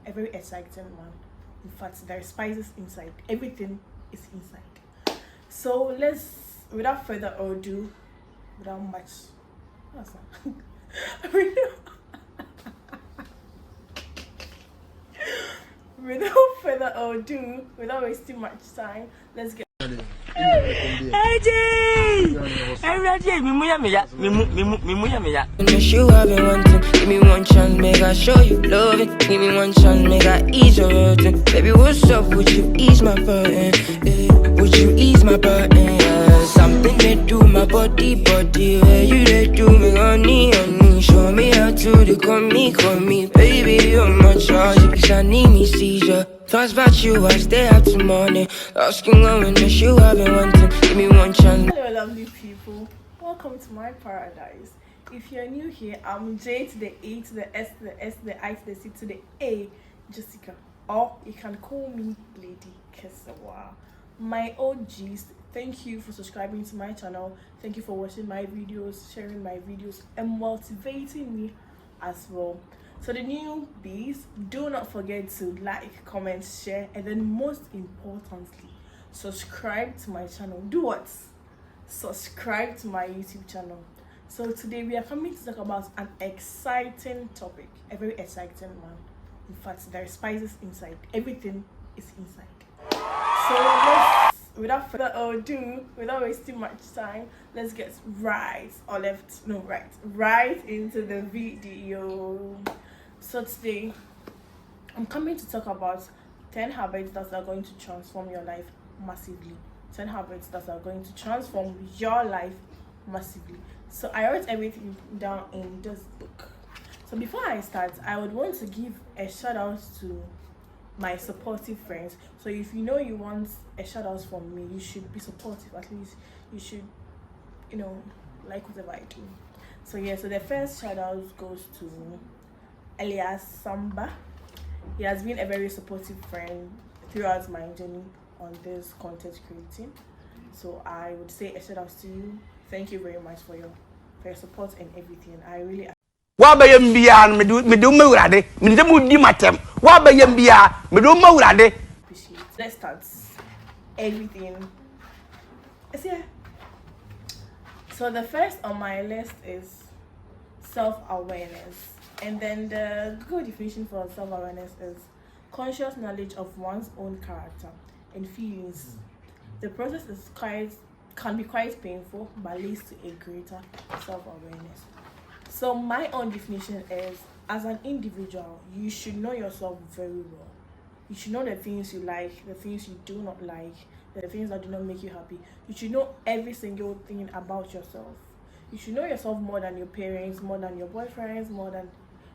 a very exciting one. In fact, there are spices inside. Everything is inside. So without further ado, without much, what's that? Without further ado, without wasting much time, let's get. Miss you, I've been wanting. Give me one chance, make I show you love it. Give me one chance, make I ease your hurting. Baby, what's up? Would you ease my burden? Would you ease my burden? Yeah. Something they do my body. Where you they do me, honey. Show me how to do, call me. Baby, you're my charge. Cause I need me seizure. Thoughts about you, I stay up till morning. Asking when miss you, I've been wanting. Give me one chance. Hello, lovely people. Welcome to my paradise. If you're new here, I'm J to the E to the S to the S to the I to the C to the A, Jessica. Or you can call me Lady Kesawa. My OGs, thank you for subscribing to my channel. Thank you for watching my videos, sharing my videos, and motivating me as well. So the newbies, do not forget to like, comment, share, and then most importantly, subscribe to my channel. Do what? Subscribe to my YouTube channel. So today we are coming to talk about an exciting topic, a very exciting one. In fact, there are spices inside. Everything is inside. So without further ado, without wasting much time, let's get right into the video. So today I'm coming to talk about 10 habits that are going to transform your life massively. 10 habits that are going to transform your life massively. So I wrote everything down in this book. So before I start, I would want to give a shout out to my supportive friends. So if you know you want a shout out from me, you should be supportive. At least you should, like whatever I do. So yeah, so the first shout out goes to Elias Samba. He has been a very supportive friend throughout my journey on this content creating. So I would say a shout out to you. Thank you very much for your support and everything. I really appreciate. Let's start everything. Yeah. So the first on my list is self-awareness. And then the Google definition for self-awareness is conscious knowledge of one's own character and feelings. The process can be quite painful, but leads to a greater self-awareness. So my own definition is, as an individual, you should know yourself very well. You should know the things you like, the things you do not like, the things that do not make you happy. You should know every single thing about yourself. You should know yourself more than your parents, more than your boyfriends, more than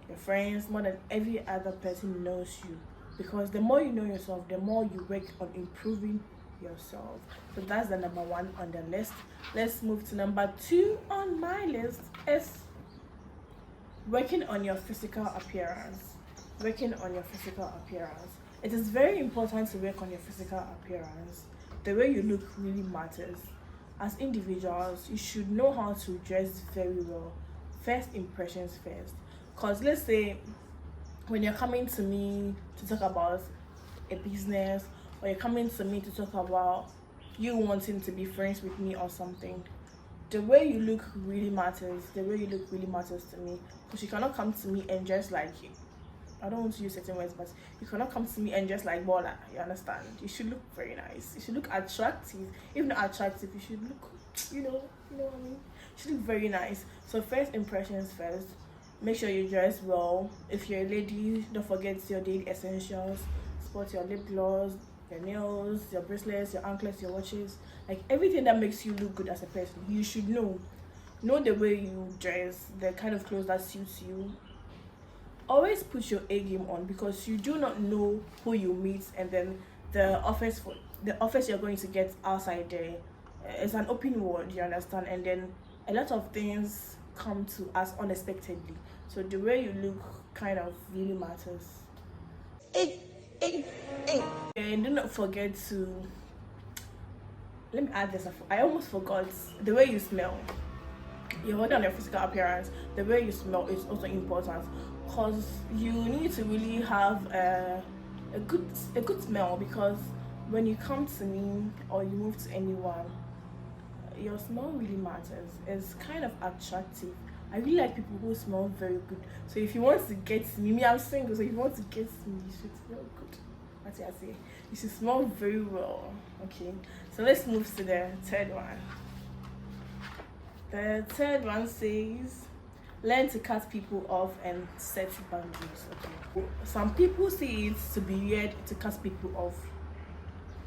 your friends, more than every other person knows you. Because the more you know yourself, the more you work on improving yourself. So that's the number one on the list. Let's move to number 2 on my list is working on your physical appearance. Working on your physical appearance. It is very important to work on your physical appearance. The way you look really matters. As individuals, you should know how to dress very well. First impressions first. Because let's say when you're coming to me to talk about a business, or you're coming to me to talk about you wanting to be friends with me or something, the way you look really matters. The way you look really matters to me. Because you cannot come to me and dress like you. I don't want to use certain words, but you cannot come to me and just like baller. You understand? You should look very nice. You should look attractive. If not attractive, you should look, you know what I mean? You should look very nice. So first impressions first. Make sure you dress well. If you're a lady, don't forget your daily essentials. Spot your lip gloss, your nails, your bracelets, your anklets, your watches. Like everything that makes you look good as a person. You should know the way you dress, the kind of clothes that suits you. Always put your A game on, because you do not know who you meet, and then the office you're going to get outside there is an open world, you understand, and then a lot of things come to us unexpectedly. So the way you look kind of really matters. And do not forget to, let me add this, I almost forgot, the way you smell. You're working on your physical appearance. The way you smell is also important. because you need to really have a good smell, because when you come to me or you move to anyone, your smell really matters. It's kind of attractive. I really like people who smell very good. So if you want to get me, I'm single, so if you want to get me, you should smell good. That's what I say. You should smell very well. Okay. So let's move to the third one. The third one says, learn to cut people off and set boundaries. Okay. Some people see it to be weird to cut people off,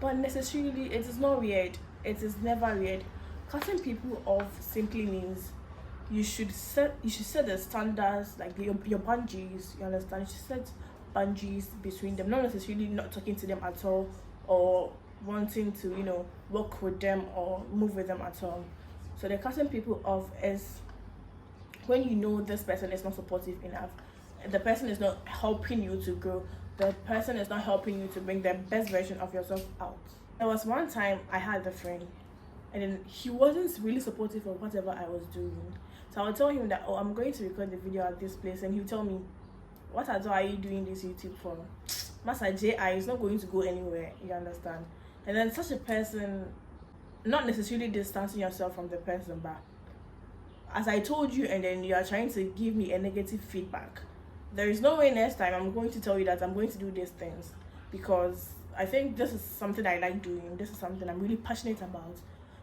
but necessarily it is not weird. It is never weird. Cutting people off simply means you should set the standards, like your boundaries. You understand? You should set boundaries between them, not necessarily not talking to them at all or wanting to work with them or move with them at all. So the cutting people off is when you know this person is not supportive enough, the person is not helping you to grow, the person is not helping you to bring the best version of yourself out. There was one time I had a friend, and then he wasn't really supportive of whatever I was doing. So I would tell him that, I'm going to record the video at this place, and he'll tell me, what are you doing this YouTube for? Master J.I. is not going to go anywhere, you understand? And then such a person, not necessarily distancing yourself from the person, but as I told you, and then you are trying to give me a negative feedback, there is no way next time I'm going to tell you that I'm going to do these things, because I think this is something I like doing. This is something I'm really passionate about.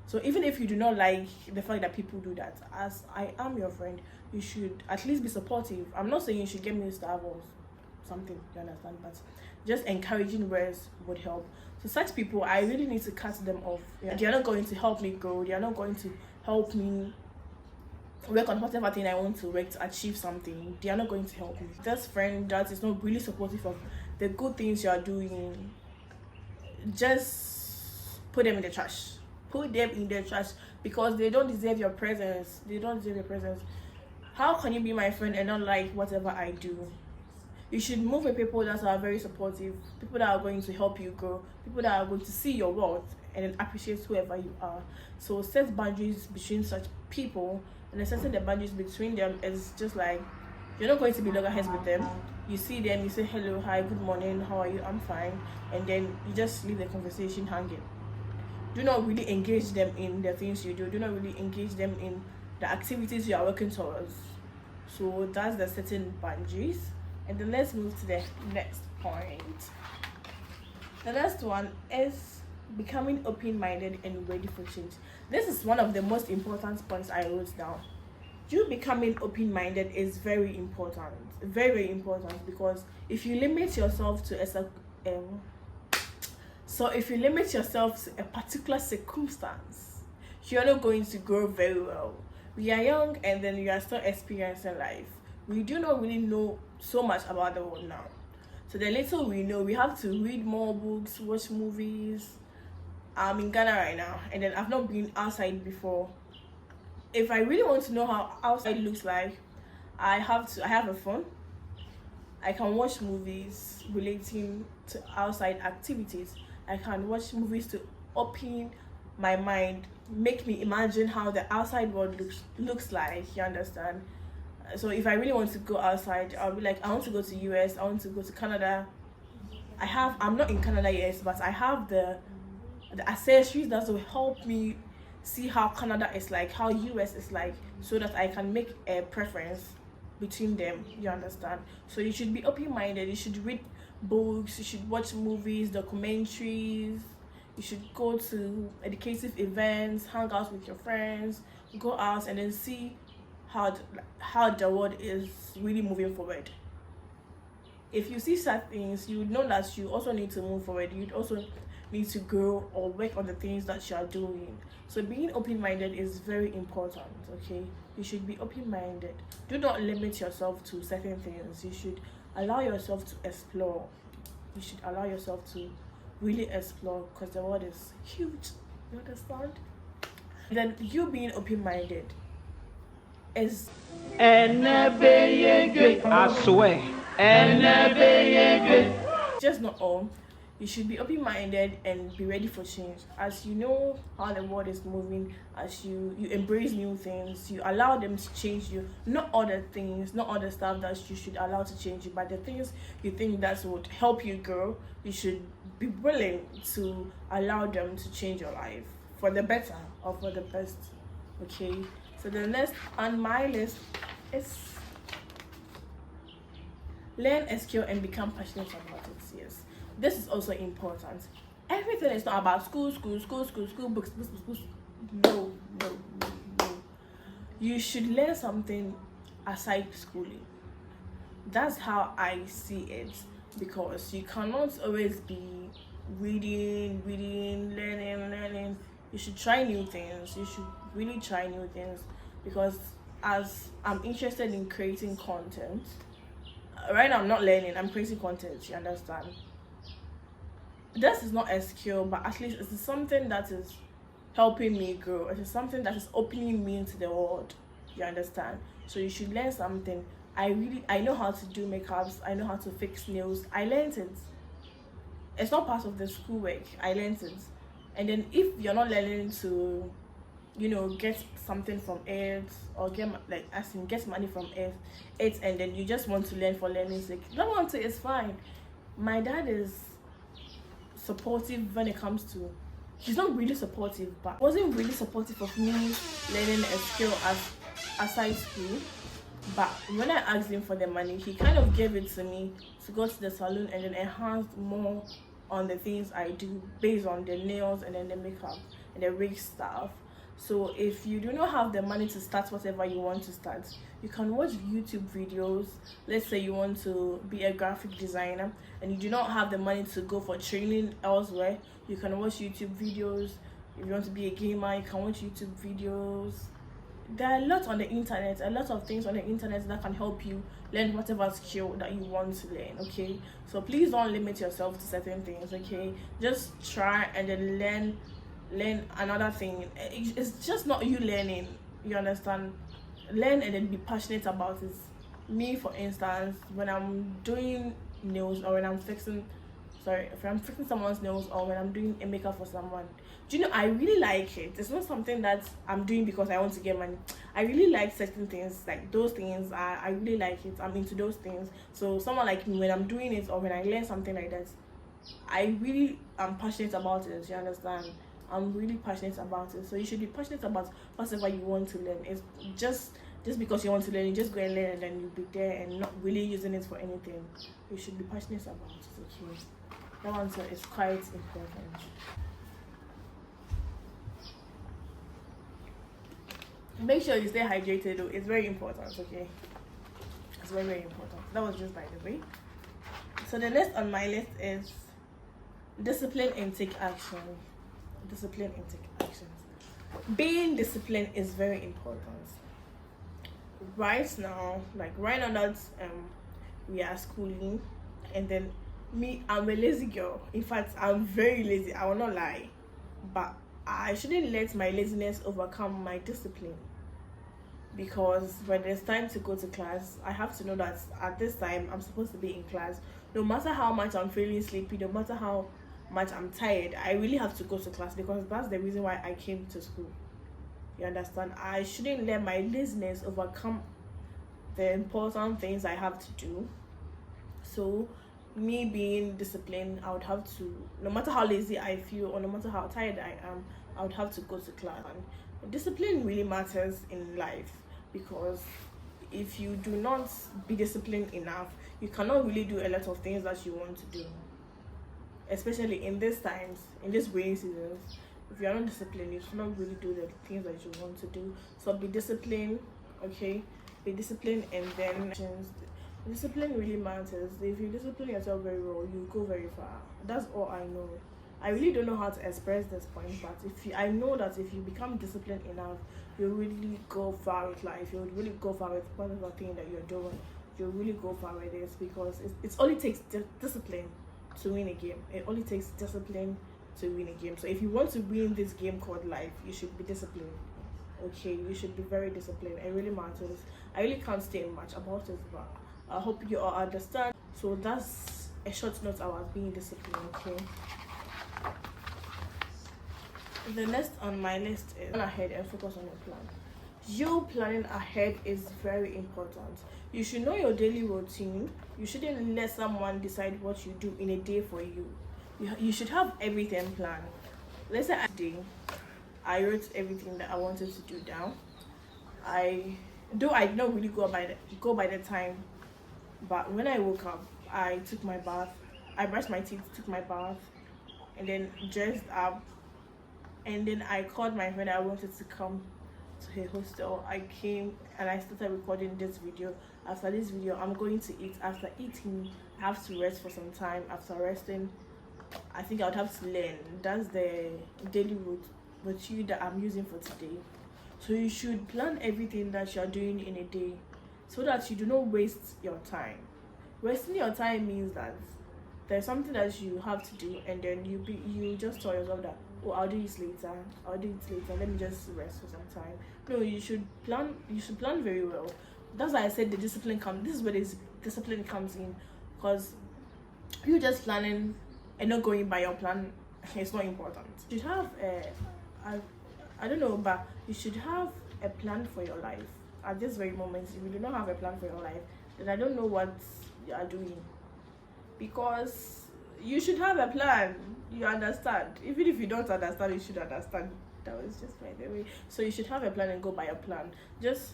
So even if you do not like the fact that people do that, as I am your friend, you should at least be supportive. I'm not saying you should get me starved or something, you understand, but just encouraging words would help. So such people, I really need to cut them off. They are not going to help me grow. They are not going to help me work on whatever thing I want to work to achieve something. They are not going to help me. This friend that is not really supportive of the good things you are doing, just put them in the trash. Put them in the trash, because they don't deserve your presence. They don't deserve your presence. How can you be my friend and not like whatever I do? You should move with people that are very supportive, people that are going to help you grow, people that are going to see your worth and then appreciate whoever you are. So set boundaries between such people, and setting the boundaries between them is just like, you're not going to be loggerheads with them. You see them, you say hello, hi, good morning, how are you, I'm fine, and then you just leave the conversation hanging. Do not really engage them in the things you do. Do not really engage them in the activities you are working towards. So that's the setting boundaries. And then let's move to the next point. The next one is becoming open-minded and ready for change. This is one of the most important points I wrote down. You becoming open-minded is very important, very important, because if you limit yourself to if you limit yourself to a particular circumstance, you're not going to grow very well. We are young, and then we are still experiencing life. We do not really know so much about the world now. So the little we know, we have to read more books, watch movies. I'm in Ghana right now, and then I've not been outside before. If I really want to know how outside looks like, I have a phone. I can watch movies relating to outside activities. I can watch movies to open my mind, make me imagine how the outside world looks like, you understand? So if I really want to go outside, I'll be like, I want to go to US, I want to go to Canada. I'm not in Canada yet, but I have the accessories that will help me see how Canada is like, how US is like, so that I can make a preference between them, you understand? So you should be open-minded. You should read books, you should watch movies, documentaries, you should go to educative events, hang out with your friends, go out and then see how the world is really moving forward. If you see such things, you would know that you also need to move forward. You'd also need to grow or work on the things that you are doing. So being open-minded is very important, okay? You should be open-minded. Do not limit yourself to certain things. You should allow yourself to explore. You should allow yourself to really explore, because the world is huge, you understand? Then you being open-minded is I swear. just not all. you should be open-minded and be ready for change. As you know how the world is moving, as you embrace new things, you allow them to change you. Not all the things, not all the stuff that you should allow to change you, but the things you think that would help you grow, you should be willing to allow them to change your life for the better or for the best. Okay, so the next on my list is learn a skill and become passionate about it. Yes, this is also important. Everything is not about school, books. No. You should learn something aside schooling. That's how I see it, because you cannot always be reading, learning. You should try new things. You should really try new things, because as I'm interested in creating content, right now I'm not learning, I'm creating content, you understand? This is not a skill, but at least it's something that is helping me grow. It is something that is opening me into the world, you understand? So you should learn something. I know how to do makeups, I know how to fix nails. I learned it. It's not part of the schoolwork. I learned it. And then if you're not learning to, get something from it, or get money from it, and then you just want to learn for learning's sake, that one too is fine. My dad is supportive when it comes to, he's not really supportive, but wasn't really supportive of me learning a skill aside school. But when I asked him for the money, he kind of gave it to me to go to the salon and then enhance more on the things I do based on the nails and then the makeup and the wig stuff. So if you do not have the money to start whatever you want to start, you can watch YouTube videos. Let's say you want to be a graphic designer and you do not have the money to go for training elsewhere, you can watch YouTube videos. If you want to be a gamer, you can watch YouTube videos. There are a lot on the internet, a lot of things on the internet that can help you learn whatever skill that you want to learn. Okay, so please don't limit yourself to certain things. Okay, just try and then learn another thing. It's just not you learning, you understand? Learn and then be passionate about it. Me, for instance, when I'm doing nails, or when I'm fixing someone's nails, or when I'm doing a makeup for someone, I really like it. It's not something that I'm doing because I want to get money. I really like certain things, like those things. I really like it. I'm into those things. So someone like me, when I'm doing it or when I learn something like that, I really am passionate about it. You understand? I'm really passionate about it. So you should be passionate about whatever you want to learn. It's just because you want to learn, you just go and learn and then you'll be there and not really using it for anything. You should be passionate about it. Okay, that one is quite important. Make sure you stay hydrated though. It's very important. Okay, it's very, very important. That was just by the way. So the next on my list is discipline and take action. Discipline and take actions. Being disciplined is very important. Right now that we are schooling, and then me, I'm a lazy girl. In fact, I'm very lazy. I will not lie, but I shouldn't let my laziness overcome my discipline, because when there's time to go to class, I have to know that at this time I'm supposed to be in class. No matter how much I'm feeling sleepy, no matter how much I'm tired, I really have to go to class, because that's the reason why I came to school. You understand? I shouldn't let my laziness overcome the important things I have to do. So me being disciplined, I would have to, no matter how lazy I feel or no matter how tired I am, I would have to go to class. And discipline really matters in life, because if you do not be disciplined enough, you cannot really do a lot of things that you want to do, especially in these times, in these rainy seasons. If you are not disciplined, you cannot really do the things that you want to do. So be disciplined. Okay, be disciplined, and then discipline really matters. If you discipline yourself very well, you go very far. That's all I know. I really don't know how to express this point, but I know that if you become disciplined enough, you'll really go far with life. You'll really go far with whatever thing that you're doing. You'll really go far with this, because it only takes discipline to win a game. It only takes discipline to win a game. So if you want to win this game called life, you should be disciplined. Okay, you should be very disciplined. It really matters. I really can't say much about it, but I hope you all understand. So that's a short note about being disciplined. Okay. The next on my list is plan ahead and focus on your plan. You planning ahead is very important. You should know your daily routine. You shouldn't let someone decide what you do in a day for you. You should have everything planned. Let's say today I wrote everything that I wanted to do down. I did not really go by the time, but when I woke up, I took my bath. I brushed my teeth, took my bath, and then dressed up. And then I called my friend. I wanted to come to her hostel. I came and I started recording this video. After this video, I'm going to eat. After eating, I have to rest for some time. After resting, I think I would have to learn. That's the daily routine that I'm using for today. So you should plan everything that you're doing in a day so that you do not waste your time. Wasting your time means that there's something that you have to do and then you just tell yourself that, oh, I'll do this later, let me just rest for some time. No, you should plan very well. That's why I said this is where this discipline comes in, because you just planning and not going by your plan, it's not important. You should have I don't know, but you should have a plan for your life. At this very moment, if you do not have a plan for your life, then I don't know what you are doing. Because you should have a plan, you understand. Even if you don't understand, you should understand. That was just by the way. So you should have a plan and go by your plan. Just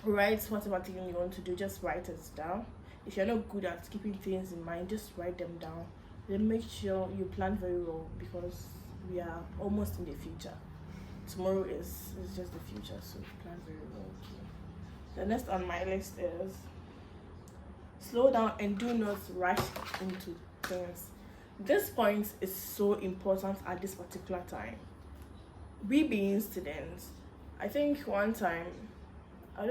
write whatever thing you want to do, just write it down. If you're not good at keeping things in mind, just write them down. Then make sure you plan very well, because we are almost in the future. Tomorrow is just the future, so plan very well. Okay. The next on my list is slow down and do not rush into things. This point is so important at this particular time. We being students, I think one time I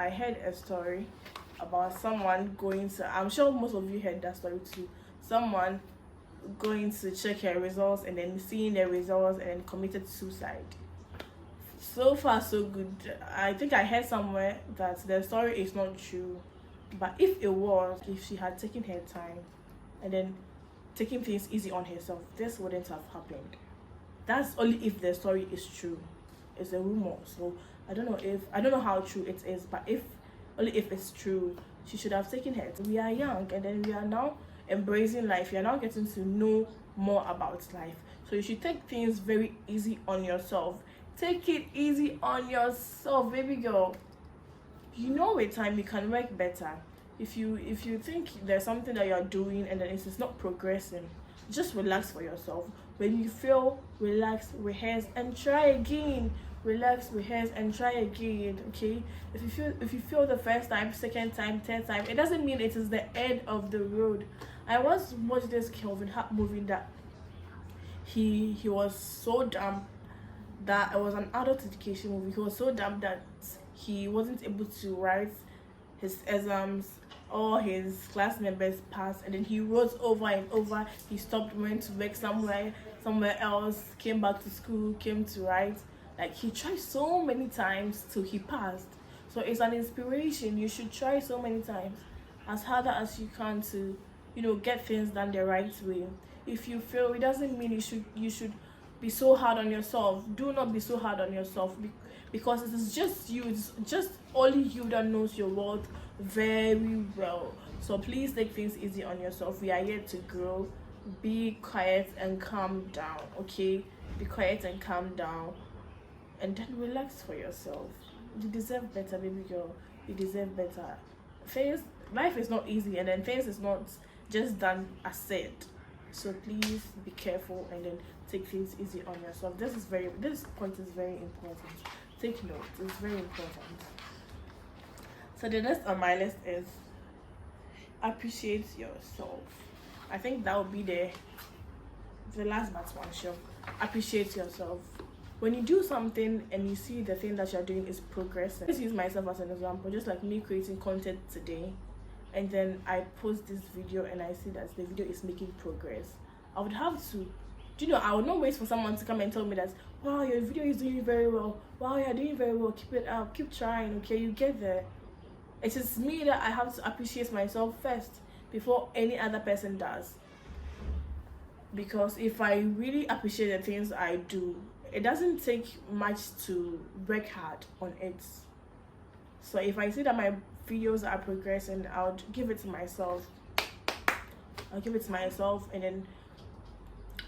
heard a story about someone going to, I'm sure most of you heard that story too, someone going to check her results and then seeing the results and then committed suicide. So far so good. I think I heard somewhere that the story is not true, but if she had taken her time and then taking things easy on herself, this wouldn't have happened. That's only if the story is true. It's a rumor, so I don't know how true it is, but if it's true, she should have taken her. We are young and then we are now embracing life. You're now getting to know more about life, so you should take things very easy on yourself. Take it easy on yourself, baby girl. You know with time you can work better. If you think there's something that you're doing and then it's not progressing, just relax for yourself. When you fail, relax, rehearse and try again. Relax, rehearse and try again. Okay, if you fail the first time, second time, third time, it doesn't mean it is the end of the road. I once watched this Kelvin Hart movie that he was so dumb, that it was an adult education movie. He was so dumb that he wasn't able to write his exams. All his class members passed, and then he wrote over and over. He stopped, went to work somewhere else, came back to school, came to write. Like, he tried so many times till he passed. So it's an inspiration. You should try so many times, as harder as you can, to get things done the right way. If you fail, it doesn't mean you should be so hard on yourself. Do not be so hard on yourself, because it is just you. It's just only you that knows your world very well. So please take things easy on yourself. We are here to grow. Be quiet and calm down. Okay, be quiet and calm down, and then relax for yourself. You deserve better, baby girl. You deserve better. Life is not easy, and then things is not just done as said. So please be careful and then take things easy on yourself. This point is very important. Take note. It's very important. So the next on my list is appreciate yourself. I think that would be the last but one. Sure. Appreciate yourself. When you do something and you see the thing that you're doing is progressing. Let's use myself as an example. Just like me creating content today, and then I post this video and I see that the video is making progress. I would have to, I would not wait for someone to come and tell me that, wow, your video is doing very well. Wow, you're doing very well. Keep it up. Keep trying. Okay, you get there. It is me that I have to appreciate myself first before any other person does. Because if I really appreciate the things I do, it doesn't take much to work hard on it. So if I see that my videos are progressing, I'll give it to myself. And then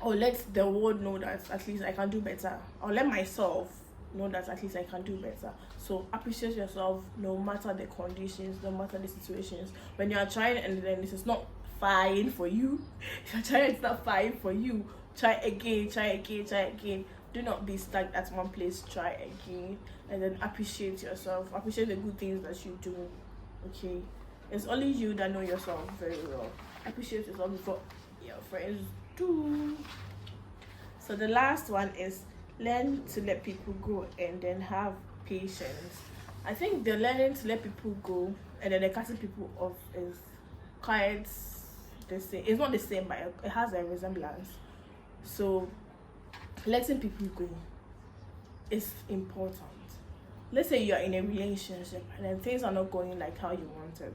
I'll let the world know that at least I can do better. I'll let myself know that at least I can do better. So appreciate yourself no matter the conditions, no matter the situations. When you are trying and then this is not fine for you, if you're trying, it's not fine for you, try again. Do not be stuck at one place. Try again, and then appreciate yourself. Appreciate the good things that you do. Okay, it's only you that know yourself very well. Appreciate yourself before your friends do. So the last one is learn to let people go and then have patience. I think the learning to let people go and then the cutting people off is quite the same. It's not the same, but it has a resemblance. So letting people go is important. Let's say you're in a relationship and then things are not going like how you wanted.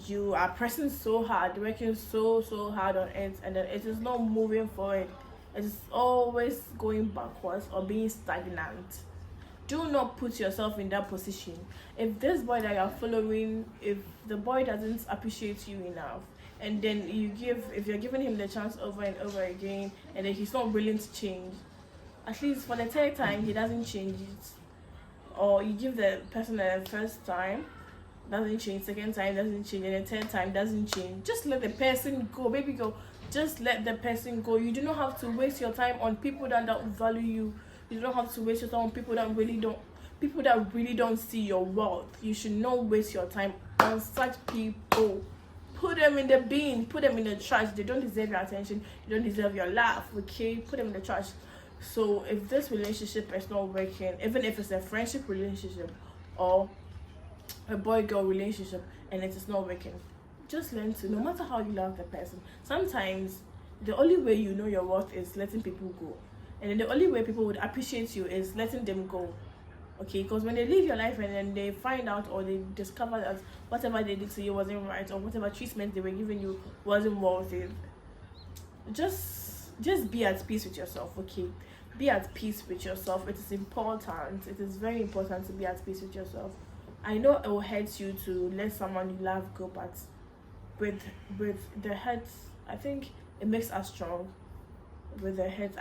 You are pressing so hard, working so hard on it, and then it is not moving forward. It is always going backwards or being stagnant. Do not put yourself in that position. If this boy that you're following, if the boy doesn't appreciate you enough, and then if you're giving him the chance over and over again, and then he's not willing to change, at least for the third time he doesn't change it, or you give the person the first time, doesn't change, second time doesn't change, and the third time doesn't change, just let the person go, baby girl. Just let the person go. You do not have to waste your time on people that don't value you. You don't have to waste your time on people that really don't see your worth. You should not waste your time on such people. Put them in the bin, put them in the trash. They don't deserve your attention, you don't deserve your laugh, okay? Put them in the trash. So if this relationship is not working, even if it's a friendship relationship or a boy-girl relationship and it is not working, just learn to, no matter how you love the person, sometimes the only way you know your worth is letting people go. And then the only way people would appreciate you is letting them go. Okay, because when they leave your life and then they find out or they discover that whatever they did to you wasn't right, or whatever treatment they were giving you wasn't worth it, just be at peace with yourself. Okay, be at peace with yourself. It is important. It is very important to be at peace with yourself. I know it will hurt you to let someone you love go, but with the hurt, I think it makes us strong. With the hurt,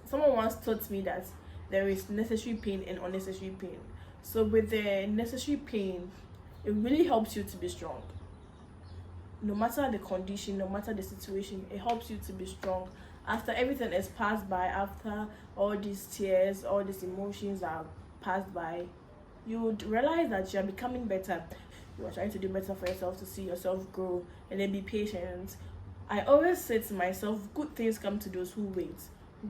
someone once taught me that there is necessary pain and unnecessary pain. So with the necessary pain, it really helps you to be strong. No matter the condition, no matter the situation, it helps you to be strong. After everything is passed by, after all these tears, all these emotions are passed by, you would realize that you are becoming better. You are trying to do better for yourself, to see yourself grow, and then be patient. I always say to myself, good things come to those who wait.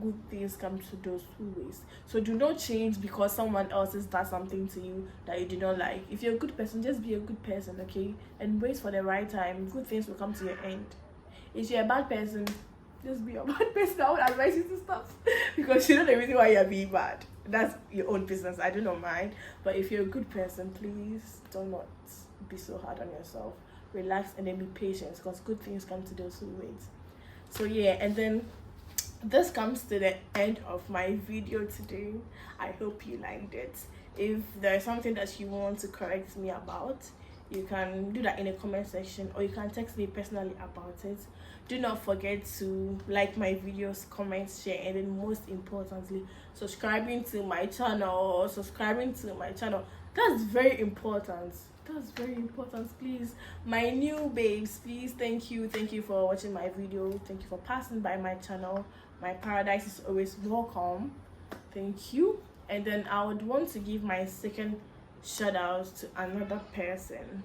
Good things come to those who wait. So do not change because someone else has done something to you that you do not like. If you're a good person, just be a good person, okay? And wait for the right time. Good things will come to your end. If you're a bad person, just be a bad person. I would advise you to stop because you know the reason why you're being bad. That's your own business. I do not mind. But if you're a good person, please do not be so hard on yourself. Relax and then be patient because good things come to those who wait. So yeah, and then this comes to the end of my video today. I hope you liked it. If there is something that you want to correct me about, you can do that in the comment section, or you can text me personally about it. Do not forget to like my videos, comment, share, and then most importantly, subscribing to my channel. That's very important. Please, my new babes, please, thank you for watching my video. Thank you for passing by my channel. My paradise is always welcome. Thank you. And then I would want to give my second shout out to another person.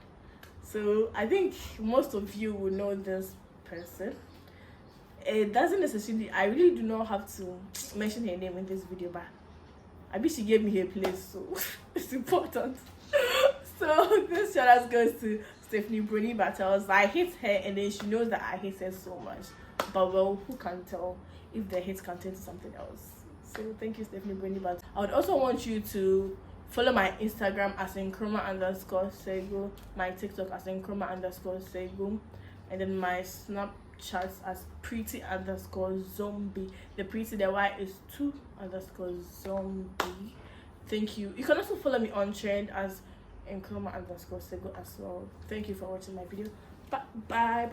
So I think most of you will know this person. It doesn't necessarily, I really do not have to mention her name in this video, but I bet she gave me her place, so it's important. So this shout out goes to Stephanie Bruni Battles. I hate her and then she knows that I hate her so much. But well, who can tell if the hate can turn to something else? So thank you, Stephanie Bruni Battles. I would also want you to Follow my Instagram as Nkrumah_Segu, my TikTok as Nkrumah_Segu, and then my Snapchat as pretty_zombie. The pretty, the Y is 2_zombie. Thank you. You can also follow me on trend as Nkrumah_Segu as well. Thank you for watching my video. Bye.